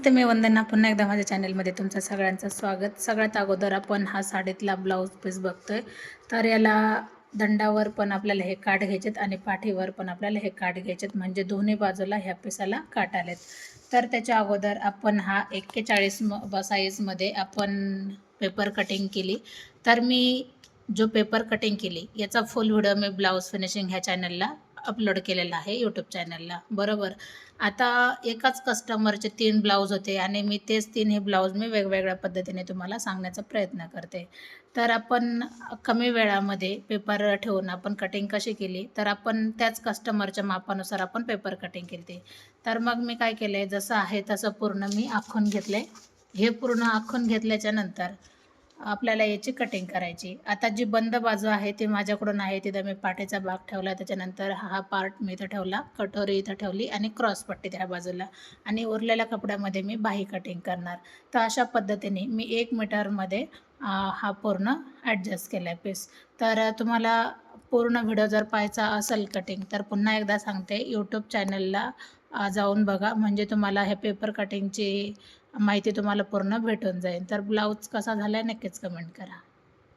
नमस्ते, मी वंदना. पुन्हा एकदा माझ्या चॅनलमध्ये तुमचं सगळ्यांचं स्वागत. सगळ्यात अगोदर आपण हा साडीतला ब्लाऊज पीस बघतोय. तर याला दंडावर पण आपल्याला हे काठ घ्यायचेत आणि पाठीवर पण आपल्याला हे काठ घ्यायचेत, म्हणजे दोन्ही बाजूला ह्या पिसाला काठ आलेत. तर त्याच्या अगोदर आपण हा 41 साईजमध्ये आपण पेपर कटिंग केली. तर मी जो पेपर कटिंग केली याचा फुल व्हिडिओ मी ब्लाऊज फिनिशिंग ह्या चॅनलला अपलोड केलेला आहे, यूट्यूब चॅनलला. बरोबर. आता एकाच कस्टमरचे 3 ब्लाऊज होते आणि मी तेच 3 हे ब्लाऊज मी वेगवेगळ्या पद्धतीने तुम्हाला सांगण्याचा प्रयत्न करते. तर आपण कमी वेळामध्ये पेपर ठेवून आपण कटिंग कशी केली, तर आपण त्याच कस्टमरच्या मापानुसार आपण पेपर कटिंग केली. तर मग मी काय केलं, जसं आहे तसं पूर्ण मी आखून घेतले. हे पूर्ण आखून घेतल्याच्या नंतर आपल्याला याची कटिंग करायची. आता जी बंद बाजू आहे ती माझ्याकडून आहे, तिथं मी पाठीचा भाग ठेवला. त्याच्यानंतर हा पार्ट मी इथं ठेवला, कटोरी इथं ठेवली आणि क्रॉस पट्टी त्या बाजूला, आणि उरलेल्या कपड्यामध्ये मी बाही कटिंग करणार. तर अशा पद्धतीने मी 1 मीटरमध्ये हा पूर्ण ॲडजस्ट केला आहे पीस. तर तुम्हाला पूर्ण व्हिडिओ जर पाहायचा असेल कटिंग, तर पुन्हा एकदा सांगते, यूट्यूब चॅनलला जाऊन बघा, म्हणजे तुम्हाला हे पेपर कटिंगची माहिती तुम्हाला पूर्ण भेटून जाईल. तर ब्लाऊज कसा झाला आहे नक्कीच कमेंट करा.